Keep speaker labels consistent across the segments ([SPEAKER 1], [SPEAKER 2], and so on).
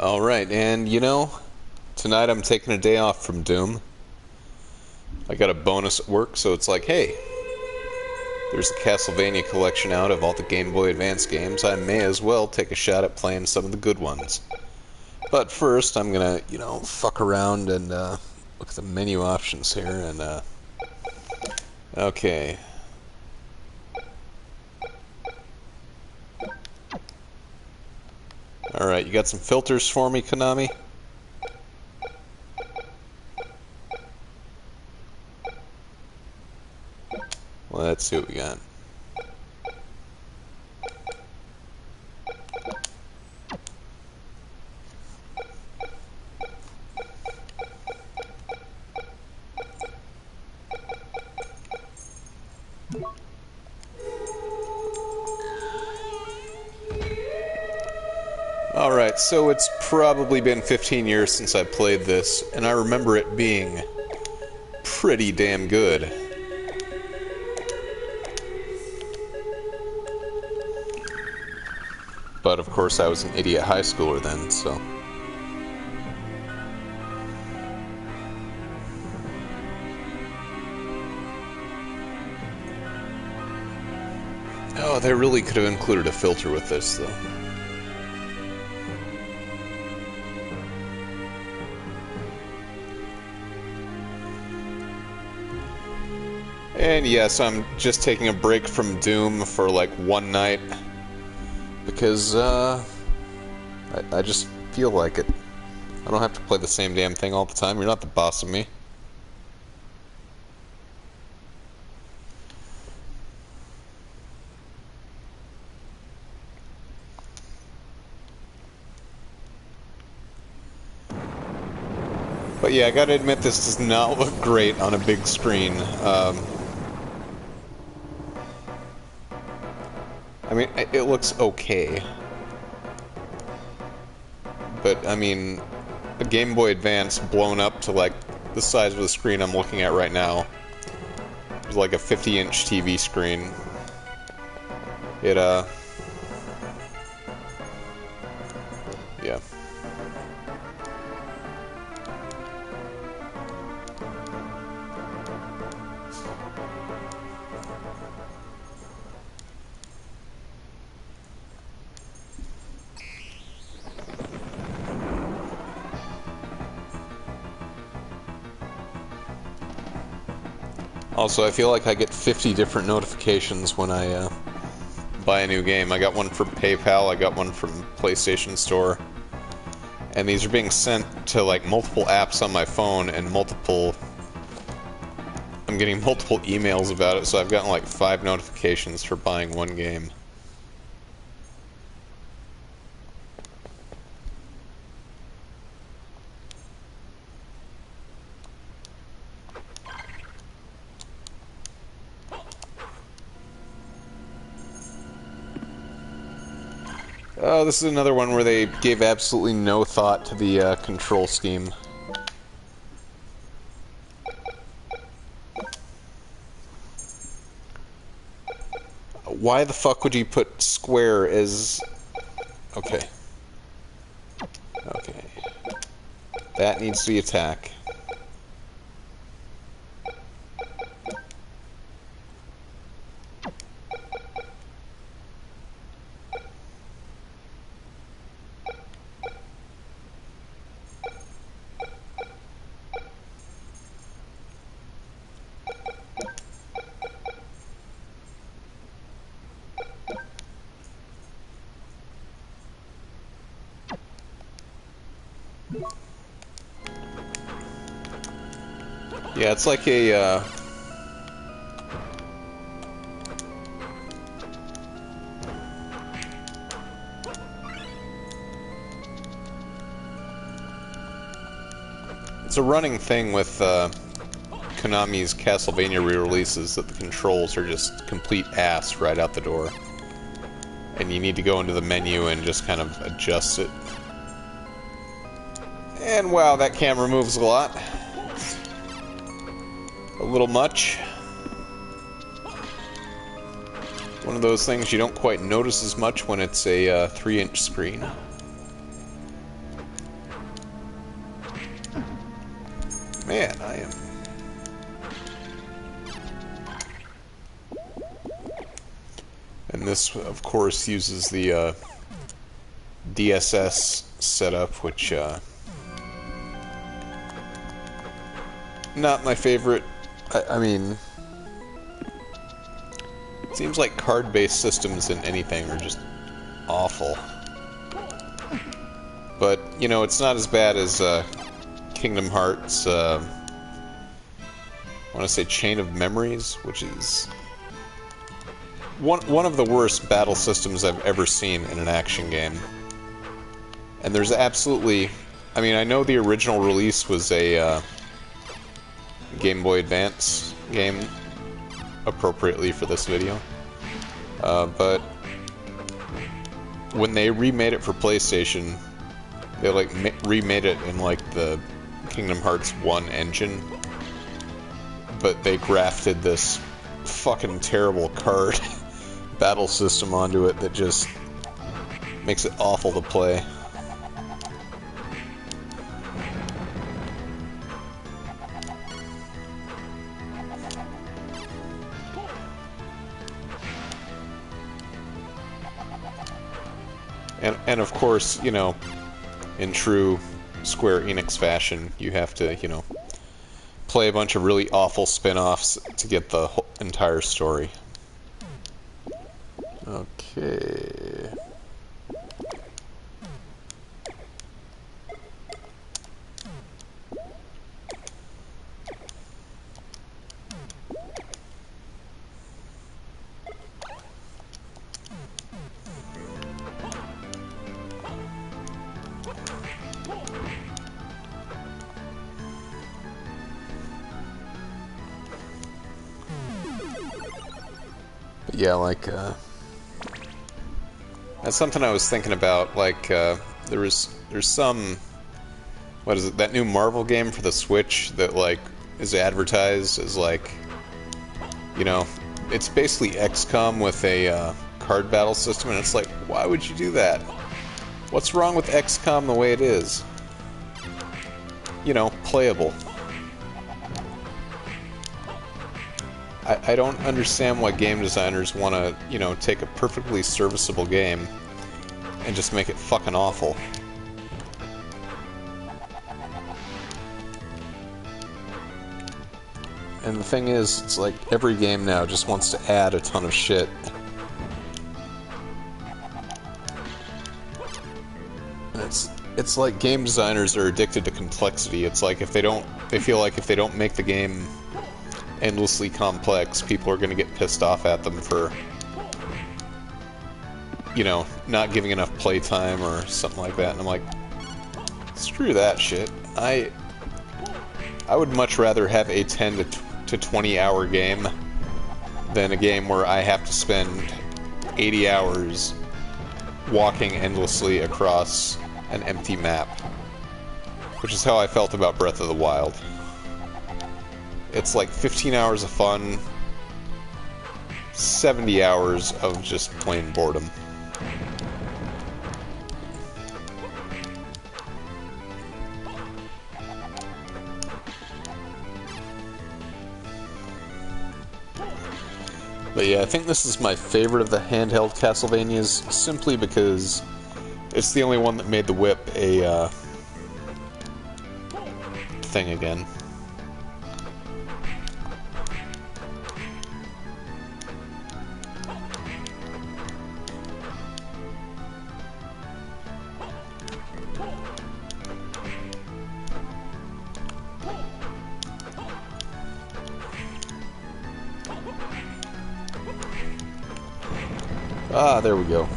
[SPEAKER 1] Alright, and you know, tonight I'm taking a day off from Doom. I got a bonus at work, so it's like, hey, there's the Castlevania collection out of all the Game Boy Advance games. I may as well take a shot at playing some of the good ones. But first, I'm gonna, fuck around and look at the menu options here, and, okay. Alright, you got some filters for me, Konami? Well, let's see what we got. Alright, so it's probably been 15 years since I played this, and I remember it being pretty damn good. But of course I was an idiot high schooler then, so... Oh, they really could have included a filter with this, though. And yes, I'm just taking a break from Doom for like one night. Because, I just feel like it. I don't have to play the same damn thing all the time. You're not the boss of me. But yeah, I gotta admit, this does not look great on a big screen. I mean, it looks okay. But, I mean, a Game Boy Advance blown up to, like, the size of the screen I'm looking at right now. It's like a 50-inch TV screen. It, yeah. Also, I feel like I get 50 different notifications when I buy a new game. I got one from PayPal, I got one from PlayStation Store, and these are being sent to like multiple apps on my phone and I'm getting multiple emails about it, so I've gotten like 5 notifications for buying one game. Oh, this is another one where they gave absolutely no thought to the control scheme. Why the fuck would you put square as... Okay. Okay. That needs to be attack. Yeah, it's like a, it's a running thing with, Konami's Castlevania re-releases that the controls are just complete ass right out the door. And you need to go into the menu and just kind of adjust it. And wow, that camera moves a lot. A little much. One of those things you don't quite notice as much when it's a 3-inch screen. And this, of course, uses the DSS setup, which, not my favorite. I mean, it seems like card-based systems in anything are just awful. But, you know, it's not as bad as Kingdom Hearts, I want to say Chain of Memories, which is one of the worst battle systems I've ever seen in an action game. And there's absolutely... I mean, I know the original release was a Game Boy Advance game, appropriately for this video. But when they remade it for PlayStation, they like remade it in like the Kingdom Hearts 1 engine, but they grafted this fucking terrible card battle system onto it that just makes it awful to play. And of course, you know, in true Square Enix fashion, you have to, you know, play a bunch of really awful spin-offs to get the whole entire story. Okay. Yeah, like, that's something I was thinking about, like, there's some, what is it, that new Marvel game for the Switch that, like, is advertised as, like, you know, it's basically XCOM with a, card battle system, and it's like, why would you do that? What's wrong with XCOM the way it is? You know, playable. I don't understand why game designers want to, you know, take a perfectly serviceable game and just make it fucking awful. And the thing is, it's like every game now just wants to add a ton of shit. And it's like game designers are addicted to complexity. It's like they feel like if they don't make the game endlessly complex, people are going to get pissed off at them for, you know, not giving enough playtime or something like that. And I'm like, screw that shit. I would much rather have a 10 to 20 hour game than a game where I have to spend 80 hours walking endlessly across an empty map, which is how I felt about Breath of the Wild. It's like 15 hours of fun, 70 hours of just plain boredom. But yeah, I think this is my favorite of the handheld Castlevanias, simply because it's the only one that made the whip a thing again. Ah, there we go.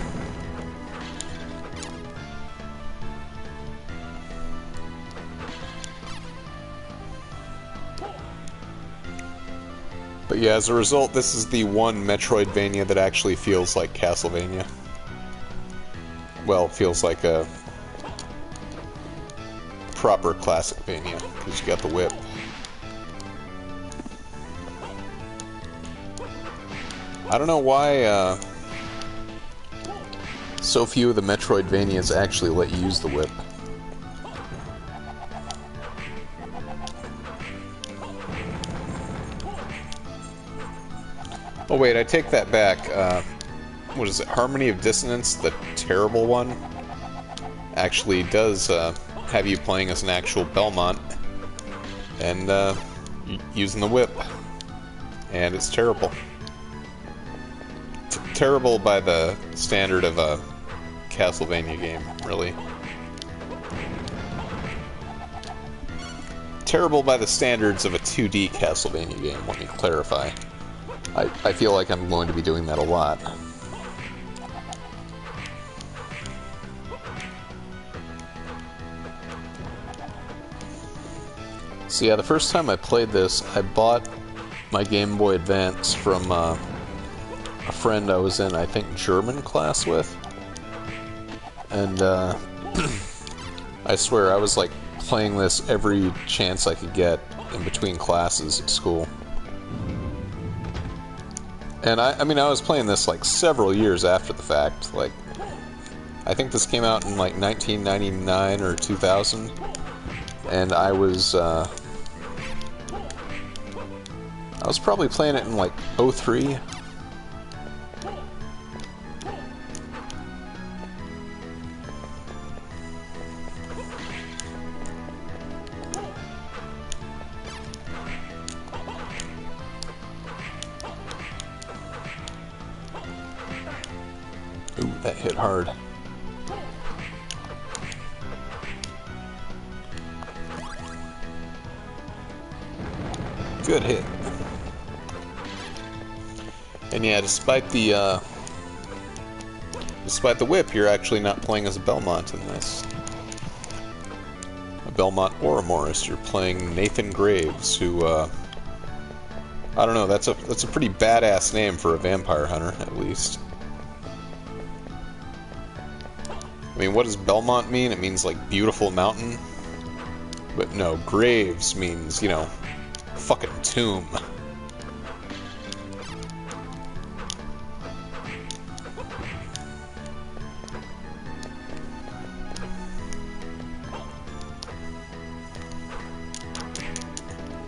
[SPEAKER 1] But yeah, as a result, this is the one Metroidvania that actually feels like Castlevania. Well, feels like a proper classicvania, because you got the whip. I don't know why, so few of the Metroidvanias actually let you use the whip. Oh wait, I take that back. what is it, Harmony of Dissonance, the terrible one, actually does have you playing as an actual Belmont and using the whip, and it's terrible. Terrible by the standard of a Castlevania game, really. Terrible by the standards of a 2D Castlevania game, let me clarify. I feel like I'm going to be doing that a lot. So yeah, the first time I played this, I bought my Game Boy Advance from a friend I was in, I think, German class with. And I swear, I was like playing this every chance I could get in between classes at school. And I mean, I was playing this like several years after the fact. Like, I think this came out in like 1999 or 2000, and I was probably playing it in like 03. Ooh, that hit hard. Good hit. And yeah, despite the whip, you're actually not playing as a Belmont in this. A Belmont or a Morris. You're playing Nathan Graves, who I don't know. That's a pretty badass name for a vampire hunter, at least. I mean, what does Belmont mean? It means, like, beautiful mountain. But no, Graves means, you know, fucking tomb.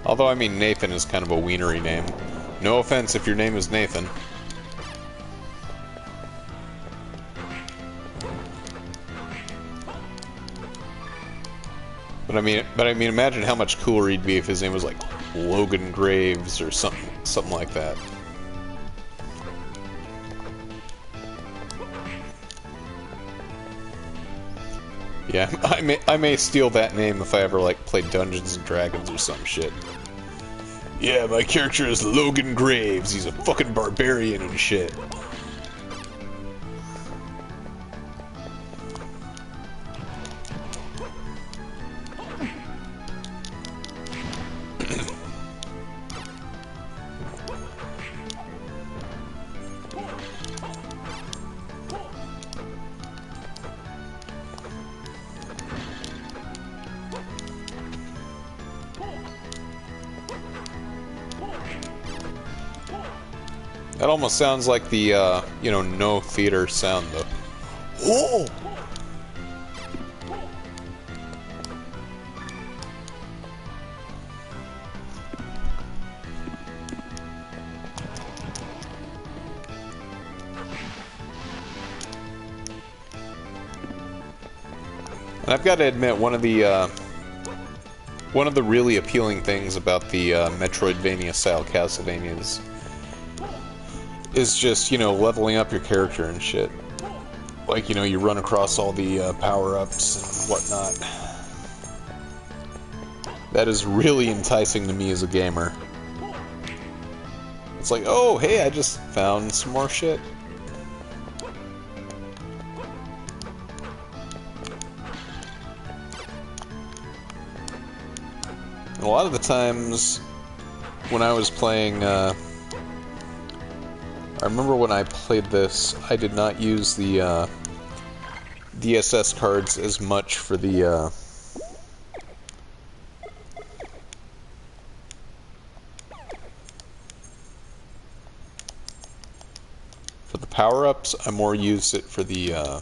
[SPEAKER 1] Although, I mean, Nathan is kind of a wienery name. No offense if your name is Nathan. But I mean, imagine how much cooler he'd be if his name was like Logan Graves or something like that. Yeah, I may steal that name if I ever like play Dungeons and Dragons or some shit. Yeah, my character is Logan Graves. He's a fucking barbarian and shit. That almost sounds like the, you know, no theater sound, though. Oh! And I've got to admit, one of the really appealing things about the Metroidvania-style Castlevanias is just, you know, leveling up your character and shit. Like, you know, you run across all the power-ups and whatnot. That is really enticing to me as a gamer. It's like, oh, hey, I just found some more shit. And a lot of the times when I was playing, I remember when I played this, I did not use the DSS cards as much for the power-ups. I more used it for the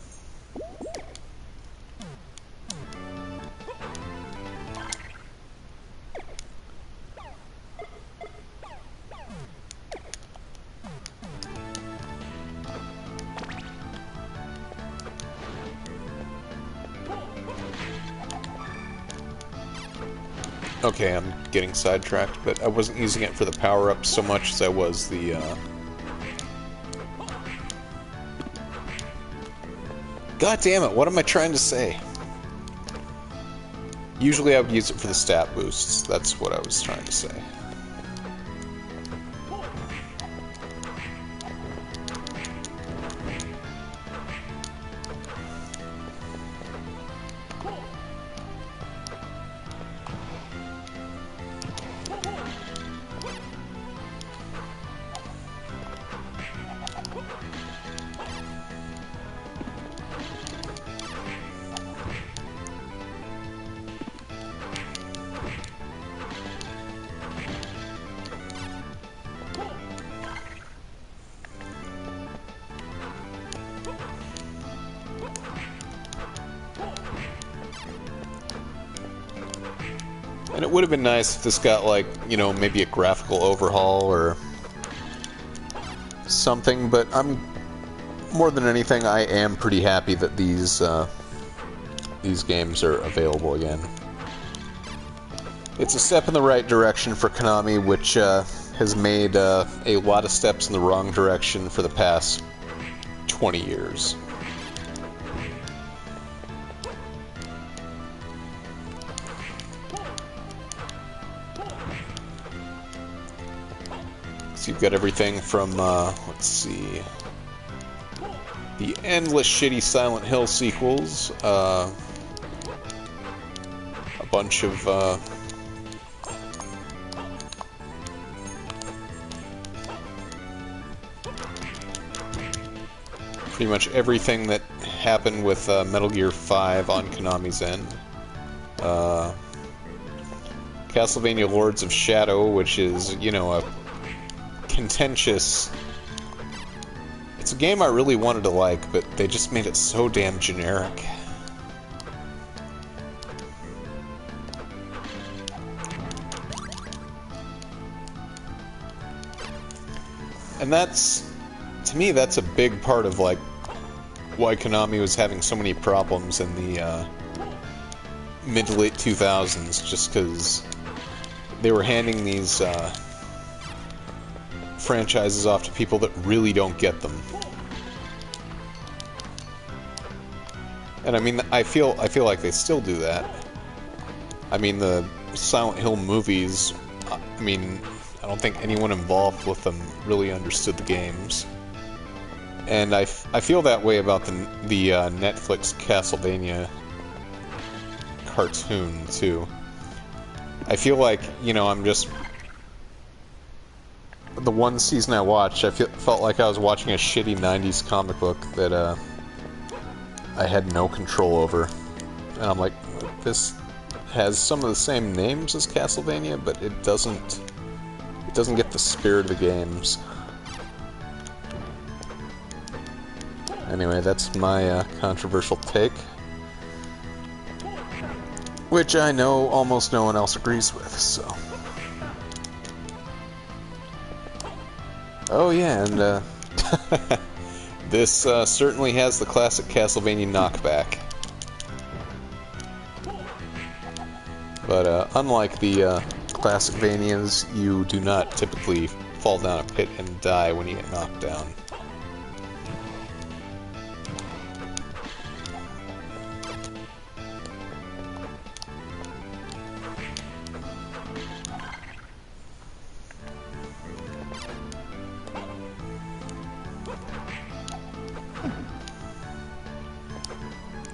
[SPEAKER 1] Okay, I'm getting sidetracked, but I wasn't using it for the power-ups so much as I was the, God damn it, what am I trying to say? Usually I would use it for the stat boosts, that's what I was trying to say. And it would have been nice if this got, like, you know, maybe a graphical overhaul or something, but more than anything, I am pretty happy that these games are available again. It's a step in the right direction for Konami, which has made a lot of steps in the wrong direction for the past 20 years. So you've got everything from, let's see, the endless shitty Silent Hill sequels, a bunch of, pretty much everything that happened with Metal Gear 5 on Konami's end. Castlevania Lords of Shadow, which is, you know, a contentious... It's a game I really wanted to like, but they just made it so damn generic. And that's... to me, that's a big part of, like, why Konami was having so many problems in the mid to late 2000s, just because they were handing these franchises off to people that really don't get them. And I mean, I feel like they still do that. I mean, the Silent Hill movies, I mean, I don't think anyone involved with them really understood the games. And I feel that way about the Netflix Castlevania cartoon, too. I feel like, you know, I'm just... The one season I watched, I felt like I was watching a shitty 90s comic book that I had no control over. And I'm like, this has some of the same names as Castlevania, but it doesn't get the spirit of the games. Anyway, that's my controversial take, which I know almost no one else agrees with, so... Oh yeah, and this certainly has the classic Castlevania knockback. But unlike the classic Vanias, you do not typically fall down a pit and die when you get knocked down.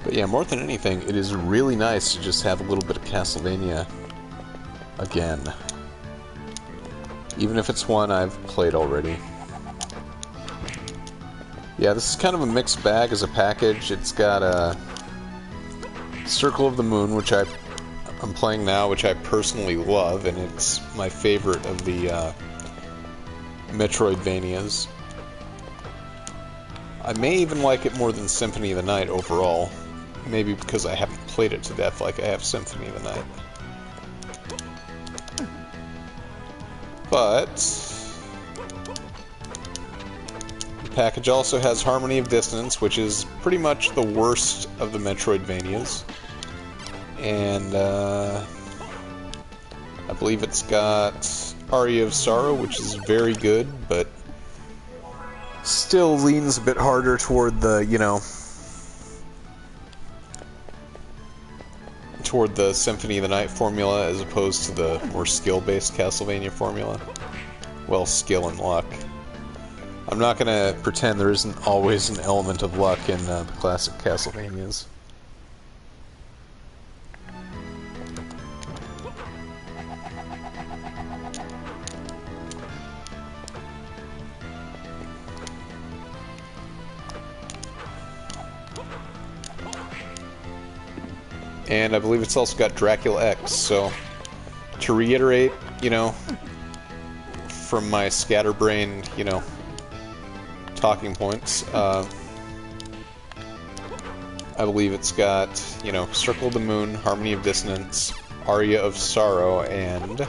[SPEAKER 1] But yeah, more than anything, it is really nice to just have a little bit of Castlevania again. Even if it's one I've played already. Yeah, this is kind of a mixed bag as a package. It's got a Circle of the Moon, which I'm playing now, which I personally love, and it's my favorite of the Metroidvanias. I may even like it more than Symphony of the Night overall. Maybe because I haven't played it to death like I have Symphony of the Night. But the package also has Harmony of Dissonance, which is pretty much the worst of the Metroidvanias. And I believe it's got Aria of Sorrow, which is very good, but still leans a bit harder toward the, you know, toward the Symphony of the Night formula as opposed to the more skill-based Castlevania formula. Well, skill and luck. I'm not gonna pretend there isn't always an element of luck in the classic Castlevanias. And I believe it's also got Dracula X, so to reiterate, you know, from my scatterbrained, you know, talking points, I believe it's got, you know, Circle of the Moon, Harmony of Dissonance, Aria of Sorrow, and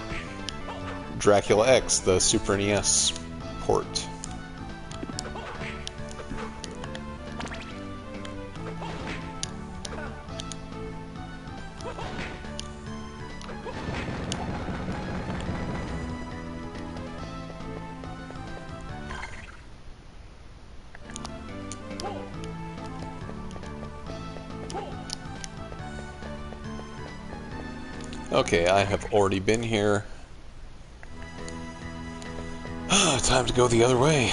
[SPEAKER 1] Dracula X, the Super NES port. Okay, I have already been here. Time to go the other way.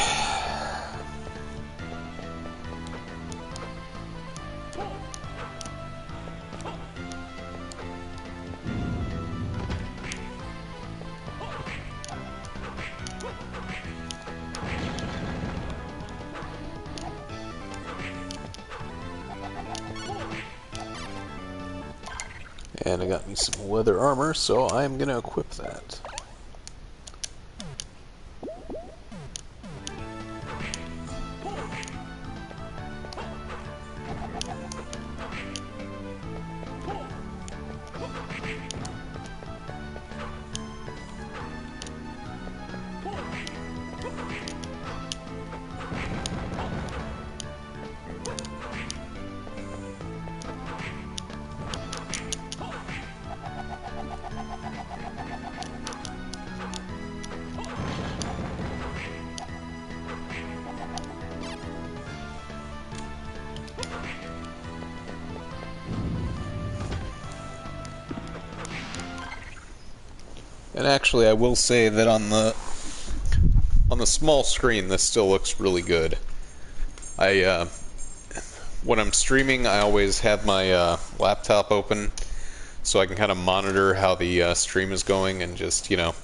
[SPEAKER 1] And I got me some leather armor, so I'm gonna equip that. And actually, I will say that on the small screen, this still looks really good. When I'm streaming, I always have my laptop open so I can kind of monitor how the stream is going, and just, you know,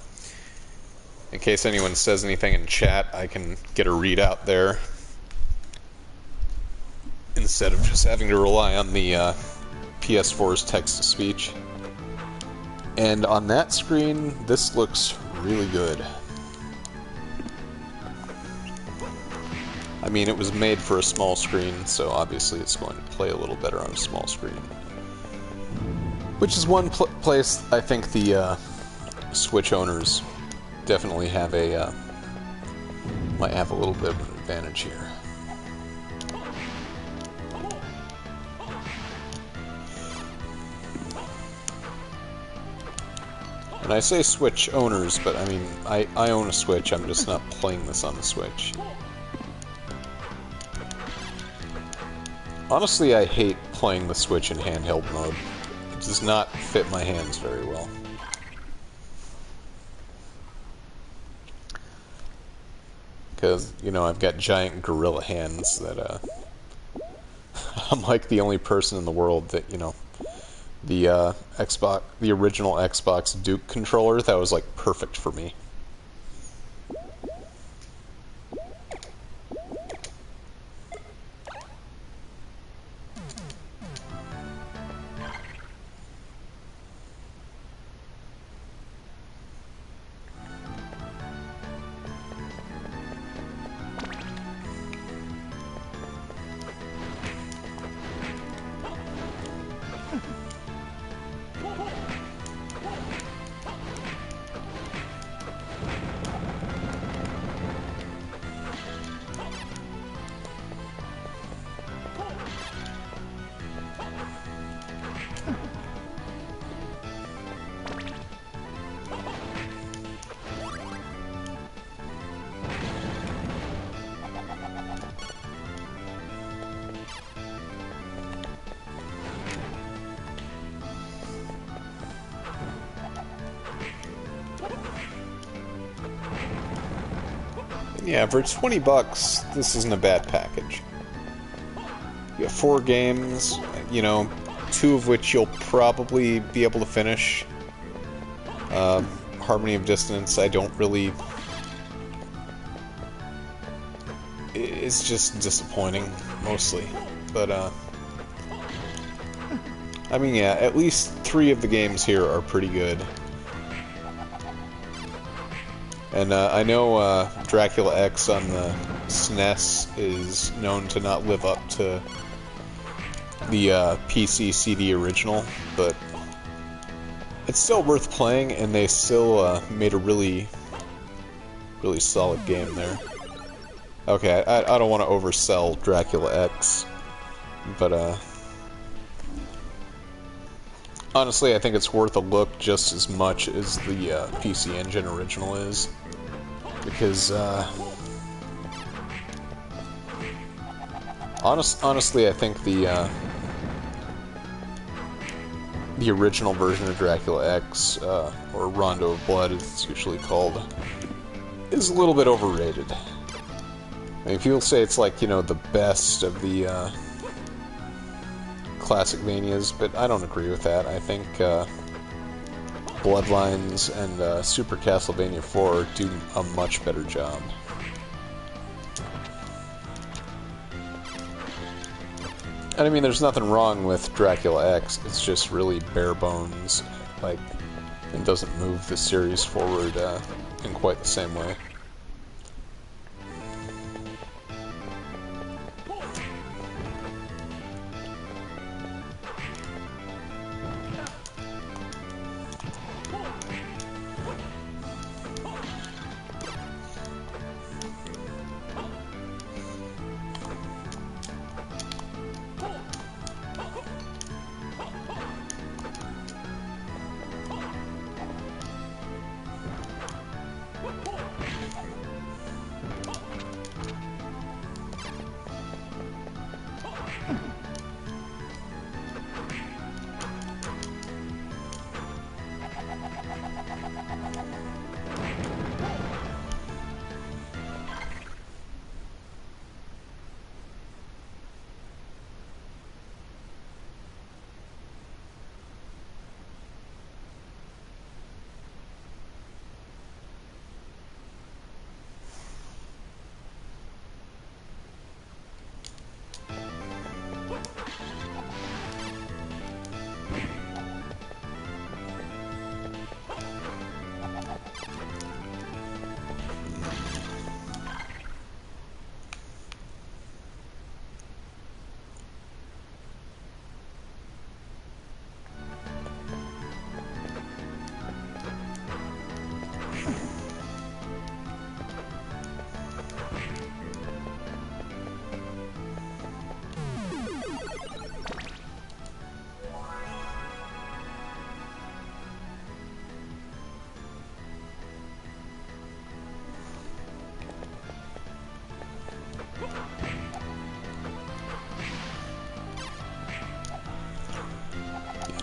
[SPEAKER 1] in case anyone says anything in chat, I can get a readout there instead of just having to rely on the PS4's text-to-speech. And on that screen, this looks really good. I mean, it was made for a small screen, so obviously it's going to play a little better on a small screen. Which is one place I think the Switch owners definitely have a might have a little bit of an advantage here. And I say Switch owners, but I mean, I own a Switch, I'm just not playing this on the Switch. Honestly, I hate playing the Switch in handheld mode. It does not fit my hands very well. Because, you know, I've got giant gorilla hands that, I'm like the only person in the world that, you know, the original Xbox Duke controller, that was like perfect for me. Yeah, for 20 bucks, this isn't a bad package. You have 4 games, you know, 2 of which you'll probably be able to finish. Harmony of Dissonance, I don't really... It's just disappointing, mostly. But, I mean, yeah, at least 3 of the games here are pretty good. And I know Dracula X on the SNES is known to not live up to the PC CD original, but it's still worth playing, and they still made a really solid game there. Okay, I don't want to oversell Dracula X, but honestly, I think it's worth a look just as much as the PC Engine original is, because honestly, I think the original version of Dracula X, or Rondo of Blood as it's usually called, is a little bit overrated. I mean, people say it's like, you know, the best of the classic Manias, but I don't agree with that. I think Bloodlines and Super Castlevania 4 do a much better job. And I mean, there's nothing wrong with Dracula X, it's just really bare bones, like, it doesn't move the series forward in quite the same way.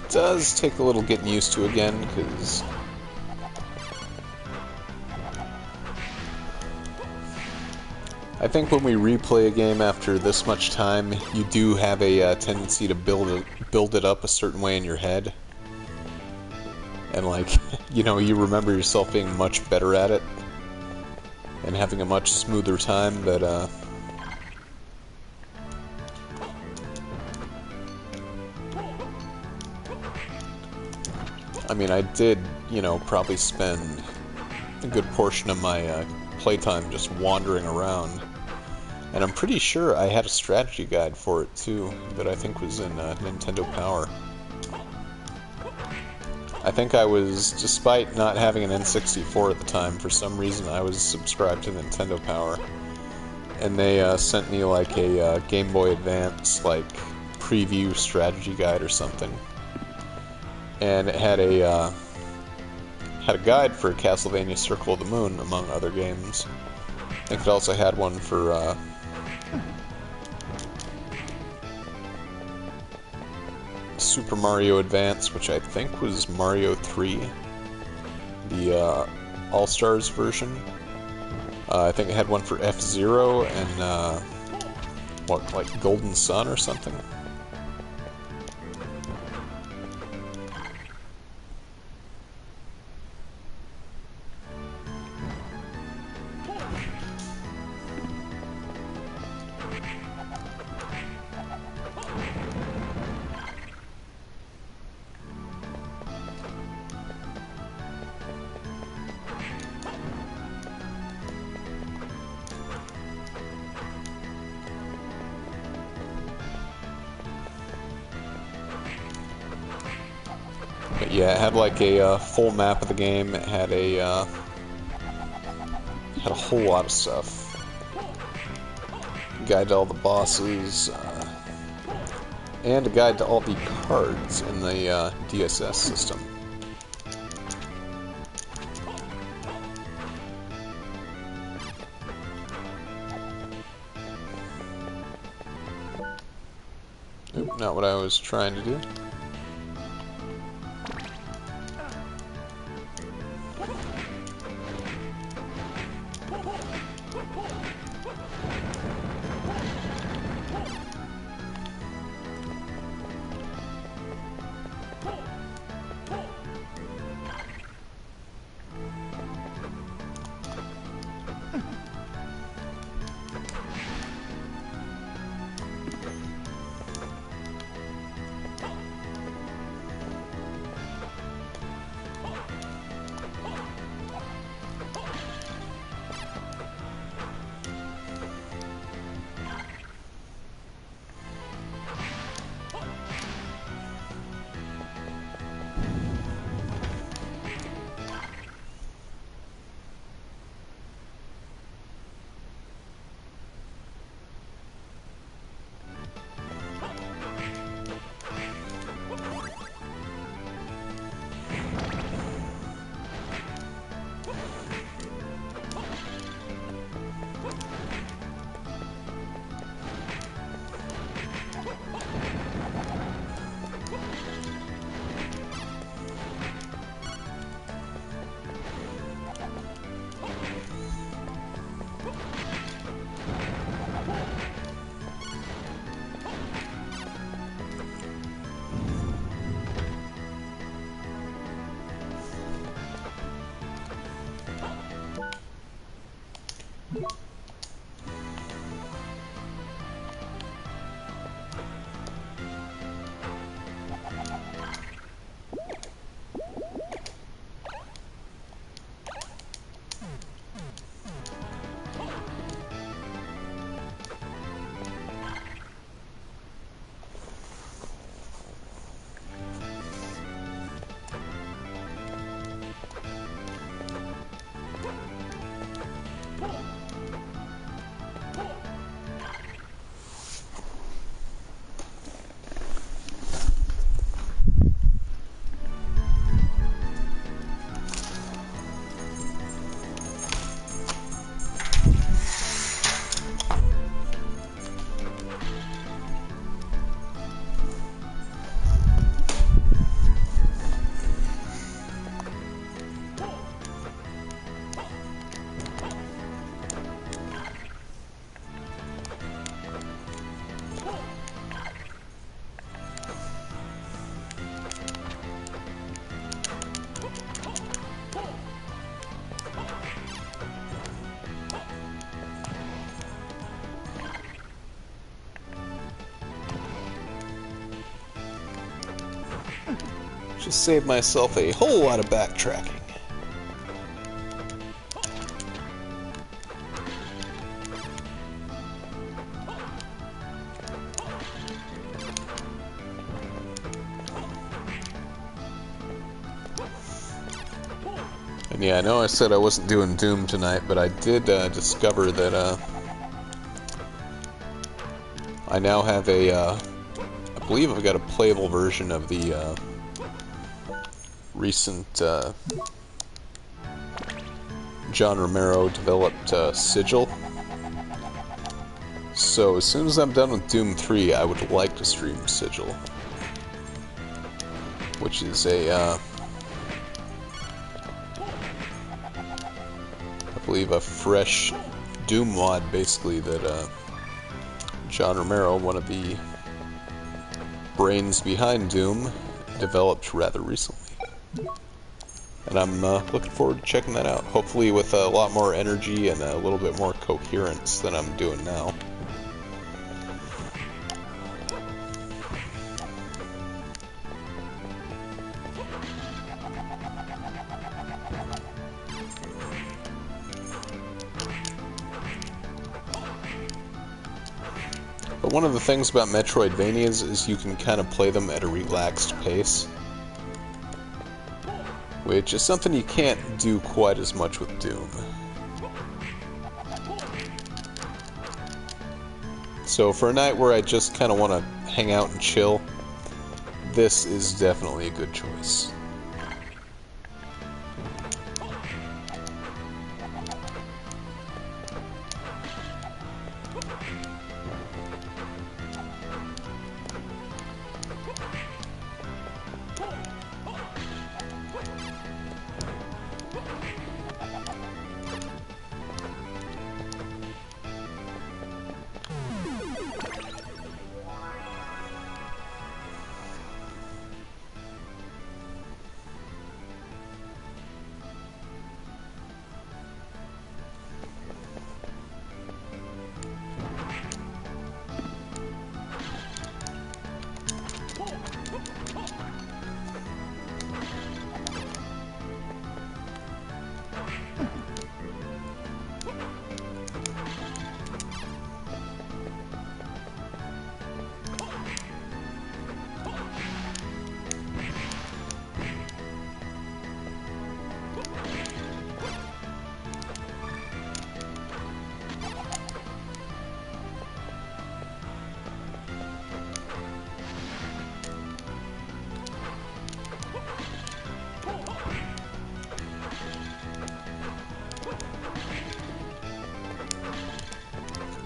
[SPEAKER 1] Does take a little getting used to again, because I think when we replay a game after this much time, you do have a tendency to build it up a certain way in your head, and like, you know, you remember yourself being much better at it and having a much smoother time, but I mean, I did, you know, probably spend a good portion of my playtime just wandering around. And I'm pretty sure I had a strategy guide for it, too, that I think was in Nintendo Power. I think I was, despite not having an N64 at the time, for some reason I was subscribed to Nintendo Power. And they sent me, like, a Game Boy Advance, like, preview strategy guide or something. And it had a guide for Castlevania Circle of the Moon, among other games. I think it also had one for Super Mario Advance, which I think was Mario 3, the All-Stars version. I think it had one for F-Zero and, what, like Golden Sun or something? But yeah, it had like a full map of the game. It had a whole lot of stuff. Guide to all the bosses, and a guide to all the cards in the DSS system. Oop, not what I was trying to do. Just saved myself a whole lot of backtracking. And yeah, I know I said I wasn't doing Doom tonight, but I did discover that I now have a, I believe I've got a playable version of the recent John Romero developed Sigil. So as soon as I'm done with Doom 3, I would like to stream Sigil, which is a I believe, a fresh Doom mod, basically, that John Romero, one of the brains behind Doom, developed rather recently. And I'm looking forward to checking that out. Hopefully with a lot more energy and a little bit more coherence than I'm doing now. But one of the things about Metroidvanias is you can kind of play them at a relaxed pace, which is something you can't do quite as much with Doom. So for a night where I just kind of want to hang out and chill, this is definitely a good choice.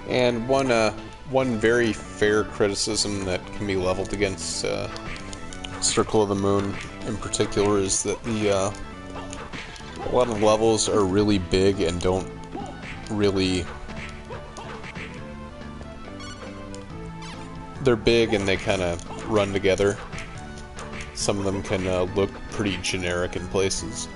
[SPEAKER 1] And one very fair criticism that can be leveled against Circle of the Moon in particular is that a lot of levels are really big and don't really... They're big and they kind of run together. Some of them can look pretty generic in places.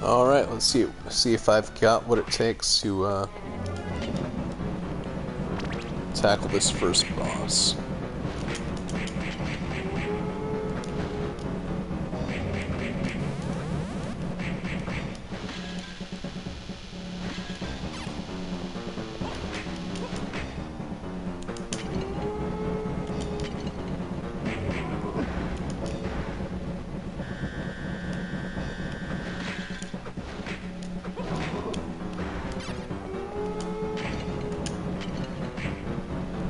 [SPEAKER 1] Alright, let's see if I've got what it takes to tackle this first boss.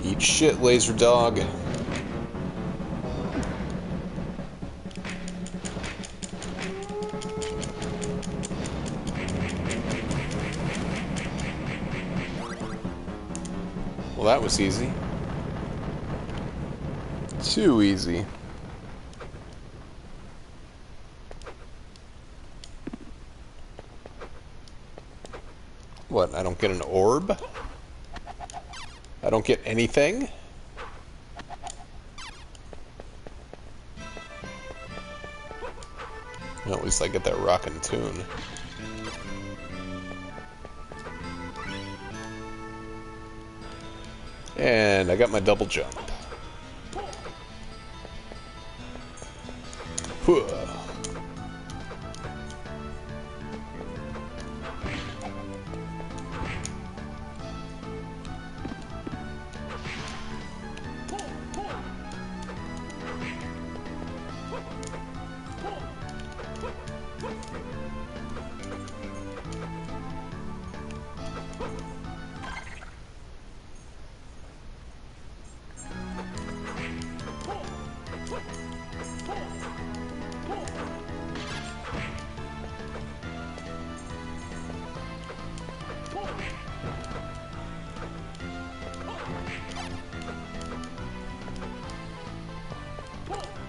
[SPEAKER 1] Eat shit, laser dog. Well, that was easy. Too easy. What, I don't get an orb? I don't get anything? Well, at least I get that rockin' tune. And I got my double jump. Whoa.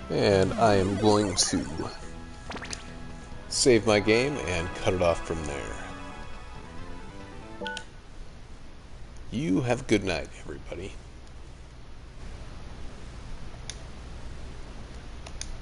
[SPEAKER 1] And I am going to save my game and cut it off from there. You have a good night, everybody.